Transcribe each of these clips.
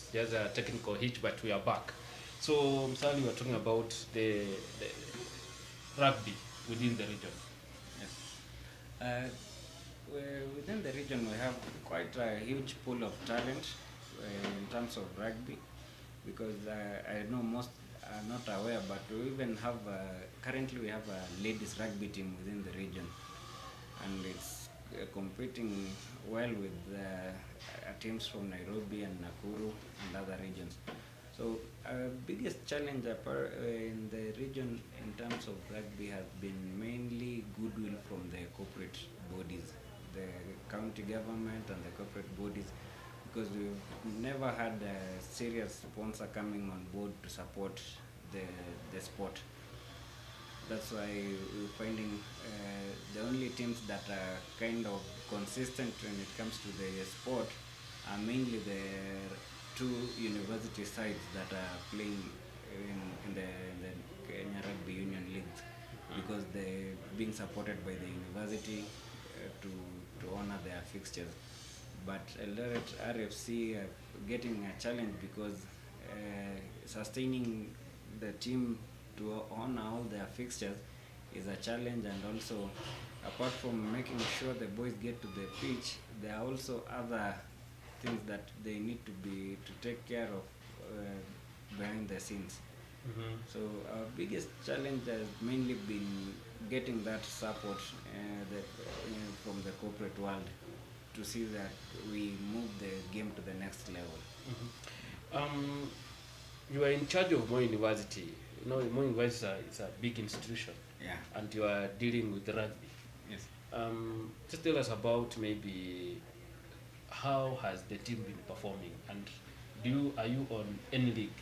It's just a technical hitch, but we are back. So, Msali, we are talking about the rugby within the region. Yes. Uh, Within the region, we have quite a huge pool of talent in terms of rugby, because I know most are not aware, but we even have currently we have a ladies rugby team within the region, and it's competing well with teams from Nairobi and Nakuru and other regions. So biggest challenge in the region in terms of rugby has been mainly goodwill from the corporate bodies, the county government and the corporate bodies, because we've never had a serious sponsor coming on board to support the the sport. That's why we're finding the only teams that are kind of consistent when it comes to the sport are mainly the two university sides that are playing in the Kenya Rugby Union League, because they're being supported by the university to honor their fixtures. But Eldoret RFC are getting a challenge because sustaining the team to honor all their fixtures is a challenge, and also apart from making sure the boys get to the pitch, there are also other things that they need to take care of behind the scenes. So our biggest challenge has mainly been getting that support from the corporate world to see that we move the game to the next level. Um, you are in charge of Moi University. You know, Moi University is a big institution, Yeah. and you are dealing with the rugby. Yes. Just tell us about maybe how has the team been performing, and are you on any league?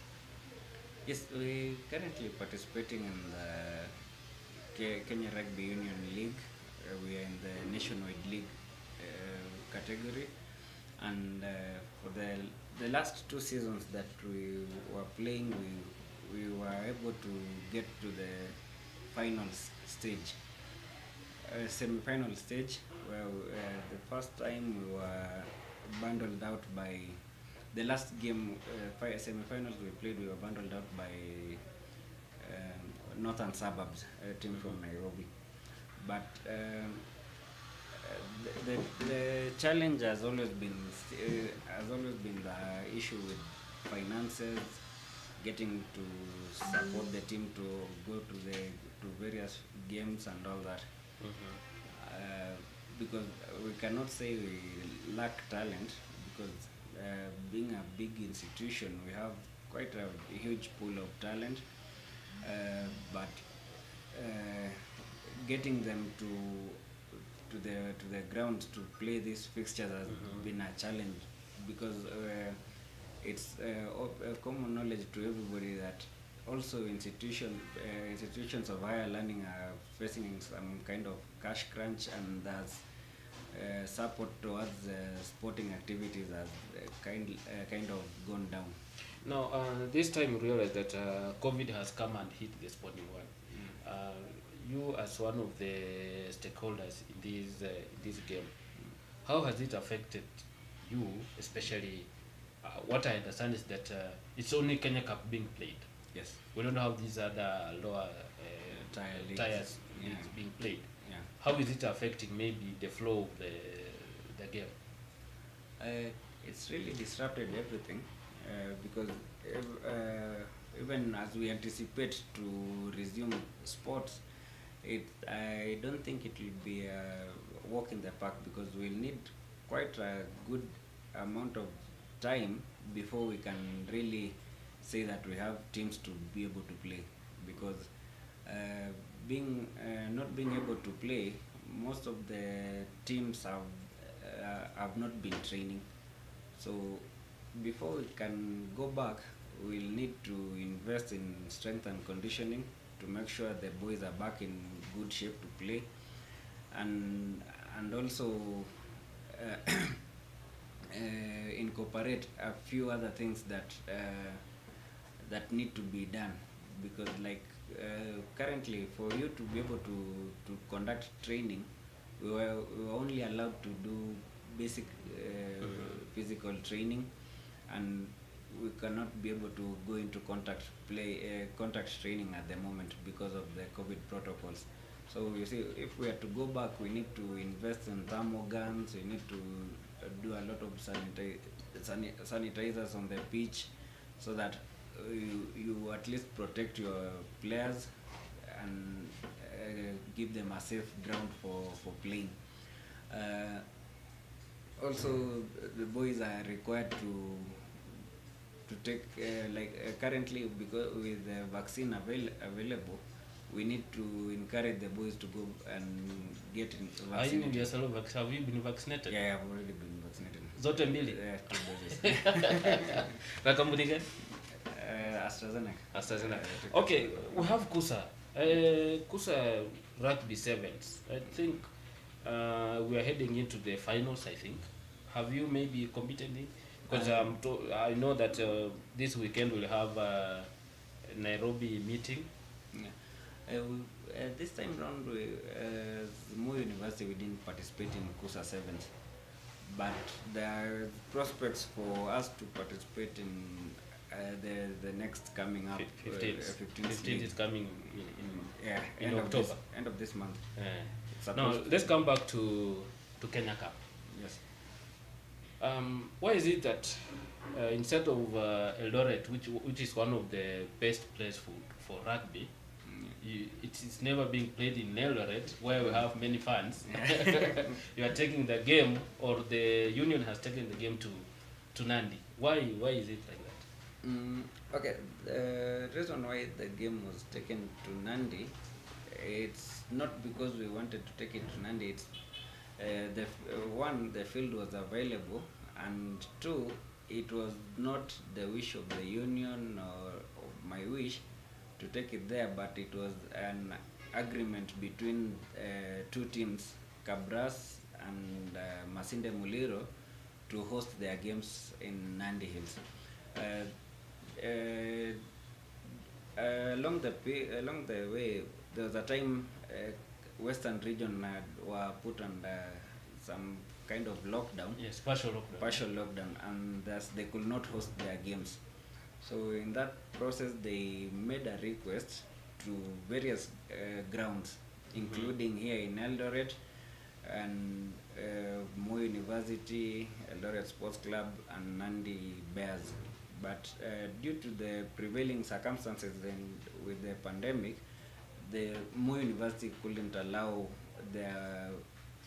Yes, we currently participating in the Kenya Rugby Union League. We are in the nationwide league category, and for the last two seasons that we were playing, we were able to get to the finals stage, semi-final stage, where the first time we were bundled out by the last game, semi-finals we played, we were bundled out by Northern Suburbs, a team from Nairobi. But the challenge has always been the issue with finances, getting to support the team to go to various games and all that. Because we cannot say we lack talent, because being a big institution, we have quite a huge pool of talent, but getting them to the ground to play these fixtures has been a challenge, because it's common knowledge to everybody that also institutions of higher learning are facing some kind of cash crunch, and there's support towards sporting activities has kind of gone down. Now, this time we realize that COVID has come and hit the sporting world. You, as one of the stakeholders in this game, how has it affected you, especially? What I understand is that it's only Kenya Cup being played. Yes. We don't have these other lower tiers Yeah. leagues being played. Yeah. How is it affecting maybe the flow of the game? It's really disrupted everything, because even as we anticipate to resume sports, I don't think it will be a walk in the park, because we'll need quite a good amount of time before we can really say that we have teams to be able to play, because being not being able to play, most of the teams have not been training. So before we can go back, we'll need to invest in strength and conditioning to make sure the boys are back in good shape to play, and also uh, incorporate a few other things that need to be done, because currently, for you to be able to conduct training, we were only allowed to do basic physical training, and we cannot be able to go into contact training at the moment because of the COVID protocols. So you see, if we are to go back, we need to invest in thermal guns. We need to do a lot of sanitizers on the pitch, so that you at least protect your players and give them a safe ground for playing. Also, the boys are required to take currently, because with the vaccine available, we need to encourage the boys to go and get vaccinated. Have you been vaccinated? Yeah, I've already been vaccinated. Zote mbili? Yeah, 2 doses. Na kampuni gani? AstraZeneca. Okay, we have Kusa. Kusa Rugby Sevens. I think we are heading into the finals, I think. Have you maybe competed in? Because I know that this weekend we'll have a Nairobi meeting. Yeah. This time round, Moi University, we didn't participate in Kusa Sevens, but there are prospects for us to participate in the next coming up. 15th is coming in October. End of this month. Now let's come back to Kenya Cup. Yes. Why is it that instead of Eldoret, which is one of the best places for rugby, it is never being played in Eldoret, where we have many fans? You are taking the game, or the union has taken the game to Nandi. Why is it like that? Okay, the reason why the game was taken to Nandi, it's not because we wanted to take it to Nandi. It's the field was available, and 2, it was not the wish of the union or of my wish to take it there, but it was an agreement between 2 teams, Kabras and Masinde Muliro, to host their games in Nandi Hills. Along the way, there was a time Western region were put under some kind of lockdown. Yes, partial lockdown, and thus they could not host their games. So in that process, they made a request to various grounds, including here in Eldoret and Moi University, Eldoret Sports Club, and Nandi Bears. But due to the prevailing circumstances with the pandemic, the Moi University couldn't allow their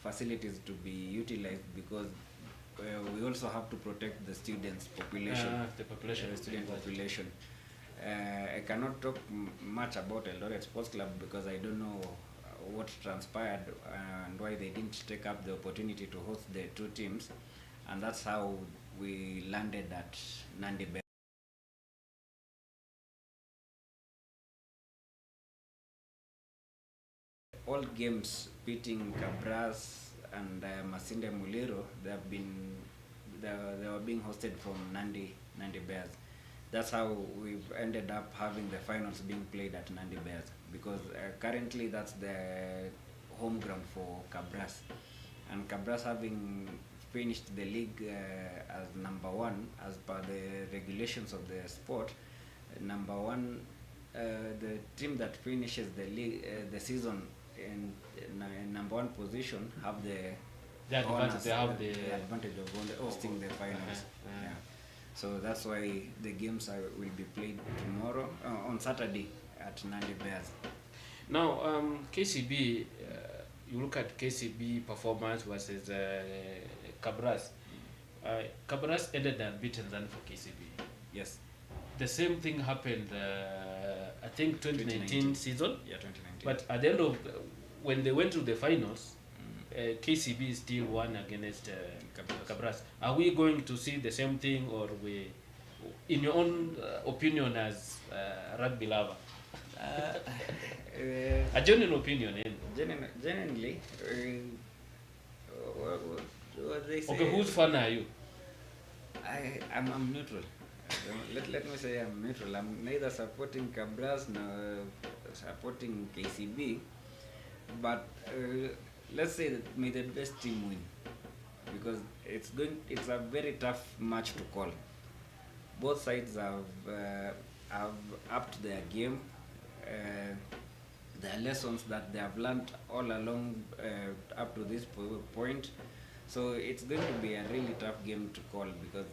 facilities to be utilized, because we also have to protect the students' population. Student population. I cannot talk much about Eldoret Sports Club because I don't know what transpired and why they didn't take up the opportunity to host the 2 teams, and that's how we landed at Nandi Bears. All games beating Kabras and Masinde Muliro, they were being hosted from Nandi Bears. That's how we've ended up having the finals being played at Nandi Bears, because currently that's the home ground for Kabras, and Kabras, having finished the league as number 1 as per the regulations of the sport. Number 1, the team that finishes the league, the season in number 1 position, have the advantage of hosting the finals. Yeah. So that's why the games will be played tomorrow, on Saturday, at Nandi Bears. Now, KCB, you look at KCB performance versus Kabras. Kabras ended unbeaten than for KCB. Yes. The same thing happened, I think 2019 season. Yeah, 2019. But at the end of, when they went to the finals, KCB still won against Kabras. Are we going to see the same thing, or we, in your own opinion as rugby lover? A genuine opinion. Genuinely, what they say. Okay, whose fan are you? I'm neutral. Let me say I'm neutral. I'm neither supporting Kabras nor supporting KCB, but let's say that may the best team win, because it's a very tough match to call. both sides have upped their game. Uh, the lessons that they have learned all along up to this point. So it's going to be a really tough game to call because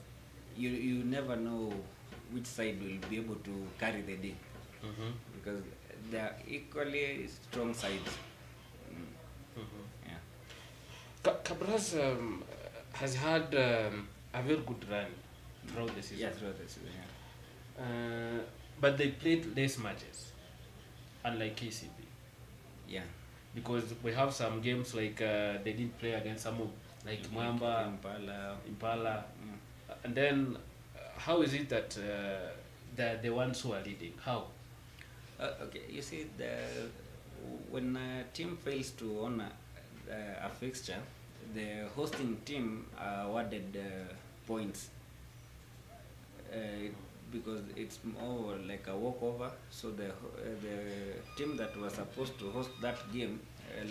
you never know which side will be able to carry the day Mm-hmm. because they are equally strong sides. Mm, Mm-hmm. yeah. Kabras has had a very good run throughout the season. Yeah, throughout the season. Yeah. But they played less matches, unlike KCB. Yeah. Because we have some games like they didn't play against some of like Mwamba, Impala, and then how is it that they're the ones who are leading? How? Okay, you see, when a team fails to honor a fixture, the hosting team are awarded points uh, because it's more like a walkover. So the team that was supposed to host that game,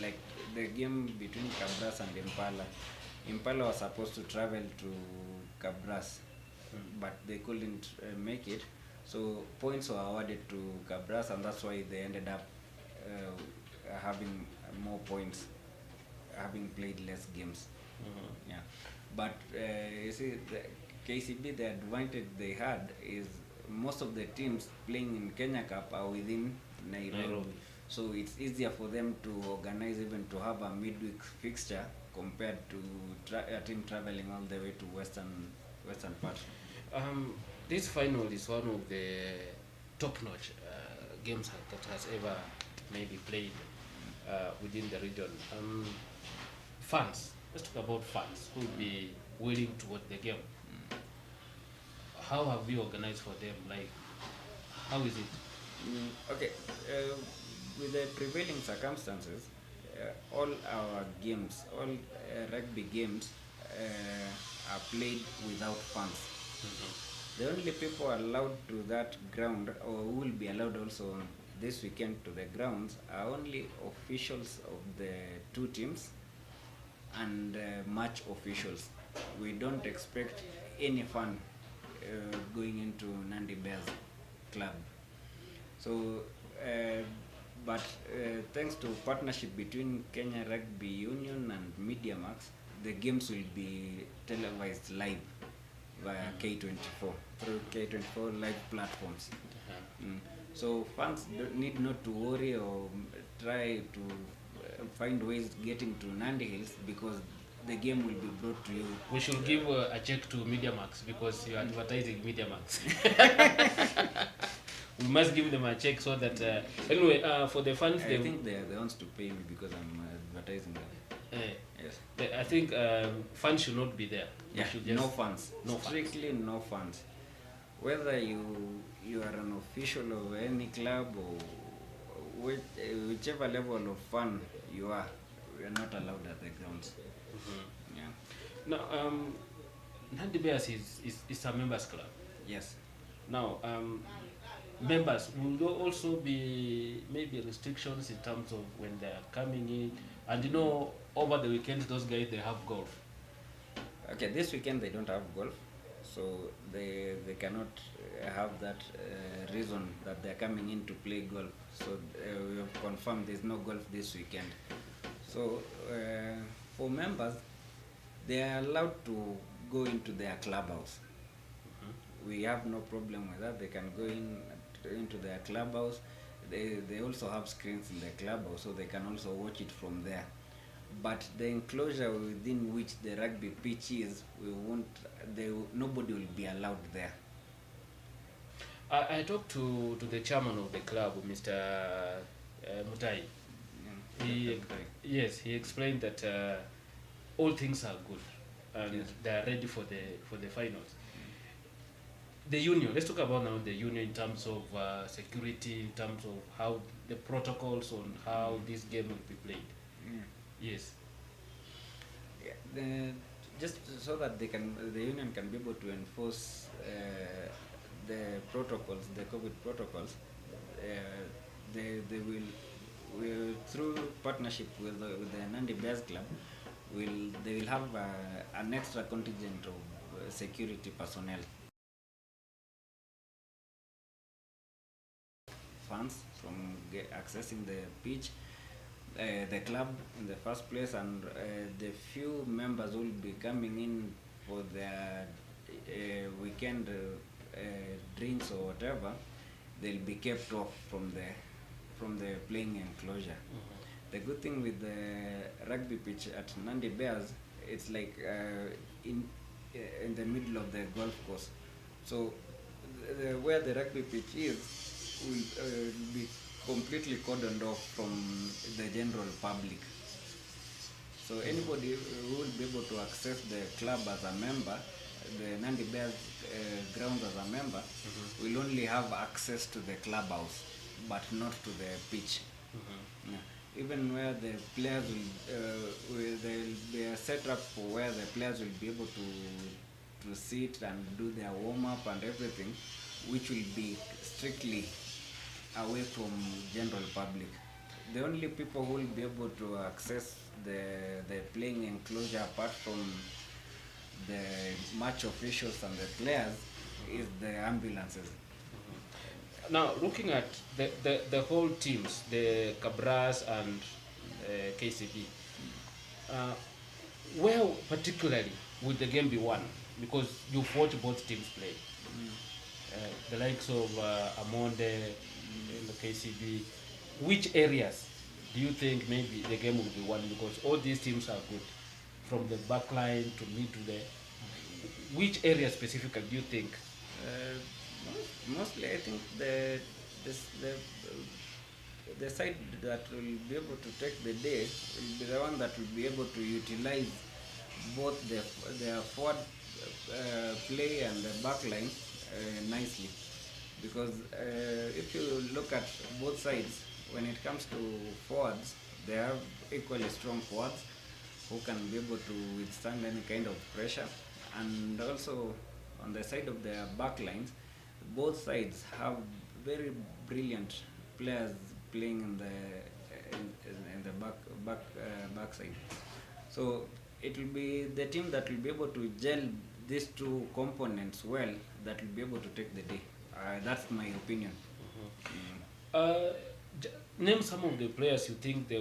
like the game between Kabras and Impala was supposed to travel to Kabras, but they couldn't make it. So points were awarded to Kabras, and that's why they ended up having more points, having played less games. Mm-hmm. Yeah, but you see, the KCB, the advantage they had is most of the teams playing in Kenya Cup are within Nairobi. So it's easier for them to organize, even to have a midweek fixture compared to a team traveling all the way to western part. This final is one of the top-notch games that has ever maybe played within the region. Fans, let's talk about fans who will be willing to watch the game. How have you organized for them? Like, how is it? Okay, with the prevailing circumstances, all our games, all rugby games are played without fans. The only people allowed to that ground, or who will be allowed also this weekend to the grounds, are only officials of the two teams and match officials. We don't expect any fun going into Nandi Bears club. So, but thanks to partnership between Kenya Rugby Union and MediaMax, the games will be televised live via K24 through K24 live platforms. So fans need not to worry or try to find ways getting to Nandi Hills because the game will be brought to you. We should give a check to MediaMax because you're advertising MediaMax. We must give them a check so that anyway for the fans I think they're the ones to pay me because I'm advertising them. Yes. I think fans should not be there. Yeah, no fans. No Strictly fans. no fans. Whether you are an official of any club or whichever level of fan you are not allowed at the grounds. Yeah. Now, Nandi Bears is a members club. Yes. Now, members, will there also be maybe restrictions in terms of when they are coming in? And you know, over the weekends, those guys, they have golf. Okay, this weekend they don't have golf, so they cannot have that reason that they're coming in to play golf. So we have confirmed there's no golf this weekend. So for members, they are allowed to go into their clubhouse. We have no problem with that. They can go into their clubhouse. They also have screens in the clubhouse, so they can also watch it from there. But the enclosure within which the rugby pitch is, nobody will be allowed there. I talked to the chairman of the club, Mr. Mutai. Yeah, He explained that all things are good and they are ready for the finals. The union, let's talk about now the union in terms of security, in terms of how the protocols on how this game will be played. Yes. Yeah, just so that the union can be able to enforce the protocols, the COVID protocols, they will through partnership with the Nandi Bears Club, they will have an extra contingent of security personnel fans from accessing the pitch, the club in the first place, and the few members will be coming in for their weekend drinks or whatever, they'll be kept off from the playing enclosure. The good thing with the rugby pitch at Nandi Bears, it's like in the middle of the golf course. So where the rugby pitch is will be completely cordoned off from the general public. So anybody who will be able to access the club as a member, the Nandi Bears grounds as a member, will only have access to the clubhouse, but not to the pitch. Yeah. Even where the players will be a setup for where the players will be able to sit and do their warm up and everything, which will be strictly away from general public. The only people who will be able to access the playing enclosure apart from the match officials and the players is the ambulances. Now, looking at the whole teams, the Kabras and KCB, where particularly would the game be won? Because you've watched both teams play. The likes of Amonde, the KCB. Which areas do you think maybe the game will be won? Because all these teams are good, from the back line to mid to the. Which area specifically do you think? Mostly, I think the side that will be able to take the day will be the one that will be able to utilize both their forward play and the back line nicely. Because if you look at both sides, when it comes to forwards, they have equally strong forwards who can be able to withstand any kind of pressure, and also on the side of their back lines, both sides have very brilliant players playing in the back side. So it will be the team that will be able to gel these two components well that will be able to take the day. That's my opinion. Name some of the players you think they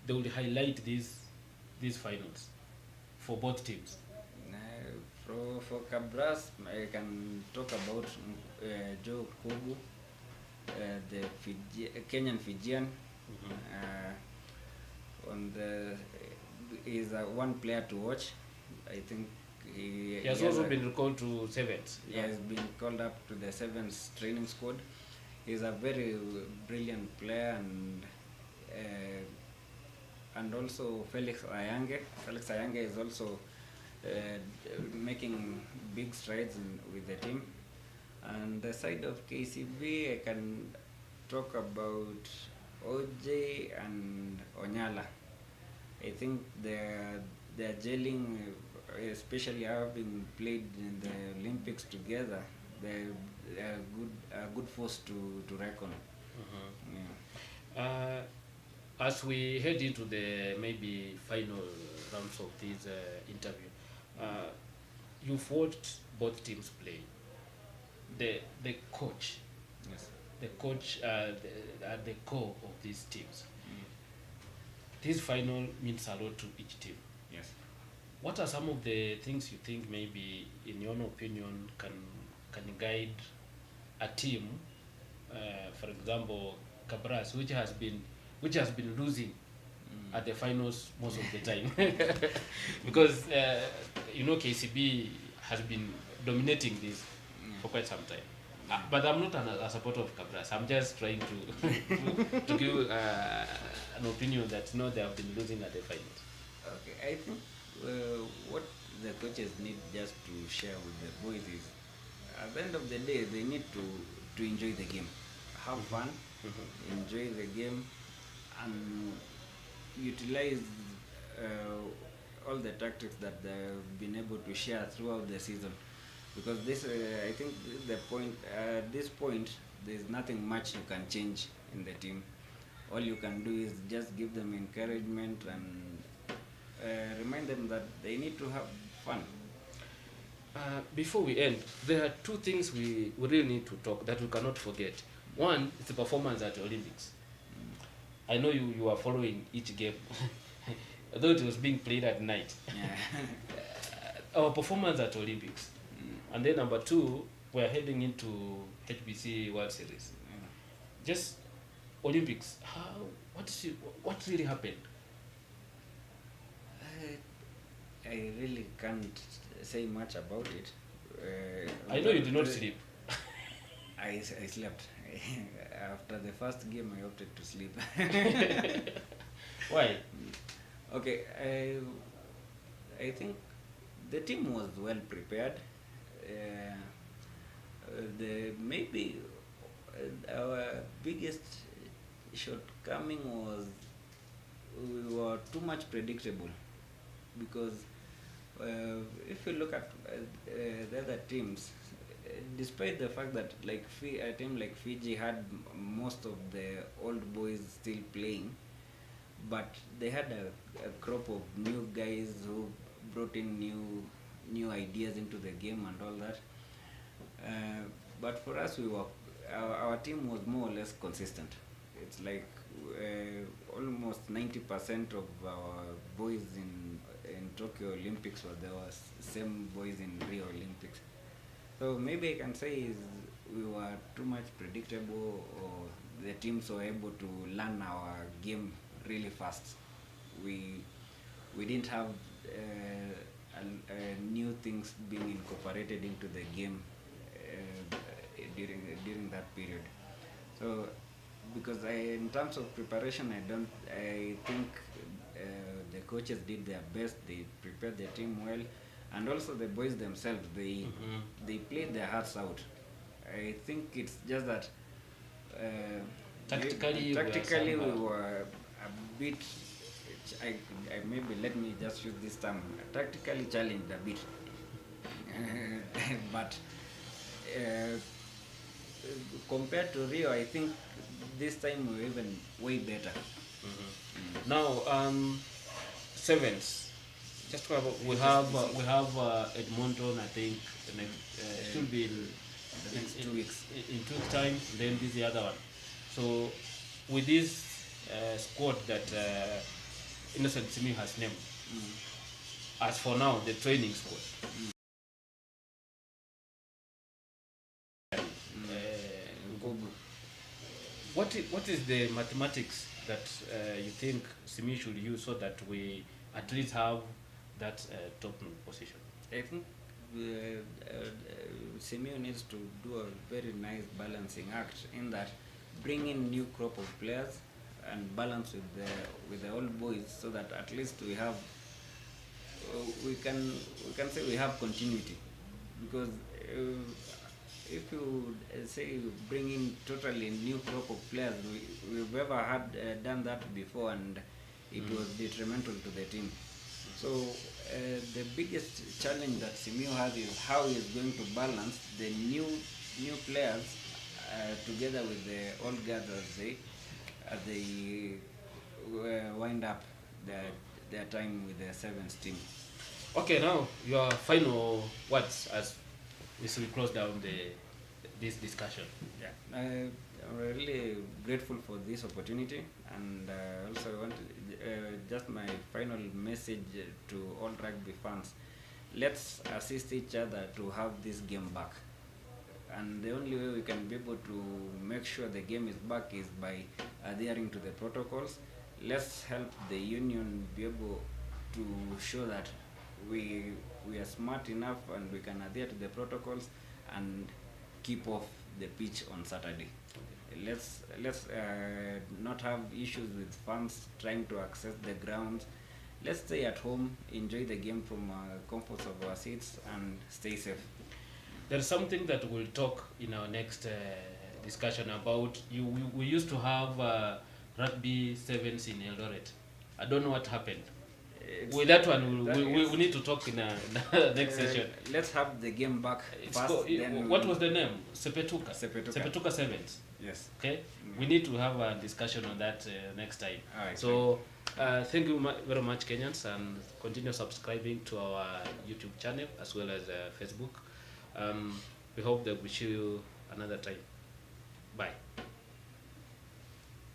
will highlight these finals for both teams. For Kabras, I can talk about Joe Kogu, the Kenyan Fijian. He's one player to watch. I think he has also been recalled to sevens. He has been called up to the sevens training squad. He's a very brilliant player, and also Felix Ayange. Felix Ayange is also making big strides with the team. And the side of KCB, I can talk about OJ and Onyala. I think they're gelling, especially having played in the Olympics together. They're a good force to reckon. Yeah. As we head into the maybe final rounds of this interview, you've watched both teams play. The coach, Yes. the coach at the core of these teams. This final means a lot to each team. Yes. What are some of the things you think maybe, in your opinion, can guide a team? For example, Kabras, which has been losing at the finals most of the time, because KCB has been dominating this for quite some time. But I'm not a supporter of Kabras. I'm just trying to give an opinion that they have been losing at the finals. Okay, I think what the coaches need just to share with the boys is, at the end of the day, they need to enjoy the game, have fun, enjoy the game, and utilize all the tactics that they've been able to share throughout the season. Because this, I think, the point. At this point, there's nothing much you can change in the team. All you can do is just give them encouragement and remind them that they need to have fun. Before we end, there are two things we really need to talk that we cannot forget. One is the performance at the Olympics. I know you are following each game, although it was being played at night. Yeah. Our performance at Olympics, and then number two, we're heading into HBC World Series. Just Olympics. What really happened? I really can't say much about it. I know you did not sleep. I slept. After the first game, I opted to sleep. Why? Okay, I think the team was well prepared. Maybe our biggest shortcoming was we were too much predictable, because if you look at the other teams, despite the fact that a team like Fiji had most of the old boys still playing, but they had a crop of new guys who brought in new ideas into the game and all that. But for us, our team was more or less consistent. It's like almost 90% of our boys in Tokyo Olympics were the same boys in Rio Olympics. So maybe I can say is we were too much predictable, or the teams were able to learn our game really fast. We didn't have new things being incorporated into the game during that period. So because in terms of preparation, I think the coaches did their best. They prepared their team well, and also the boys themselves, they played their hearts out. I think it's just that Tactically we were a bit, maybe let me just use this term, tactically challenged a bit. But compared to Rio, I think this time we're even way better. Now, sevens. Just we have Edmonton. I think the next it should be the next 2 weeks. In 2 weeks' time. Then this is the other one. So with this squad that Innocent Simi has named, as for now, the training squad. What is the mathematics that you think Simi should use so that we at least have that top position? I think Simeo needs to do a very nice balancing act, in that bring in new crop of players and balance with the old boys, so that at least we have we can say we have continuity. Because if you say you bring in totally new crop of players, we've ever had done that before, and it was detrimental to the team. So the biggest challenge that Simeo has is how he is going to balance the new players together with the old guys as they wind up their time with the sevens team. Okay, now your final words as we close down this discussion. Yeah, I'm really grateful for this opportunity, and also I want just my final message to all rugby fans: let's assist each other to have this game back. And the only way we can be able to make sure the game is back is by adhering to the protocols. Let's help the union be able to show that we are smart enough and we can adhere to the protocols and keep off the pitch on Saturday. Let's not have issues with fans trying to access the grounds. Let's stay at home, enjoy the game from comforts of our seats, and stay safe. There's something that we'll talk in our next discussion about. We used to have rugby sevens in Eldoret. I don't know what happened. With that one, we need to talk in the next session. Let's have the game back first. What was the name? Sepetuka Sevens. Yes. Okay. We need to have a discussion on that next time. All right, so thank you very much, Kenyans, and continue subscribing to our YouTube channel as well as Facebook. We hope that we see you another time. Bye.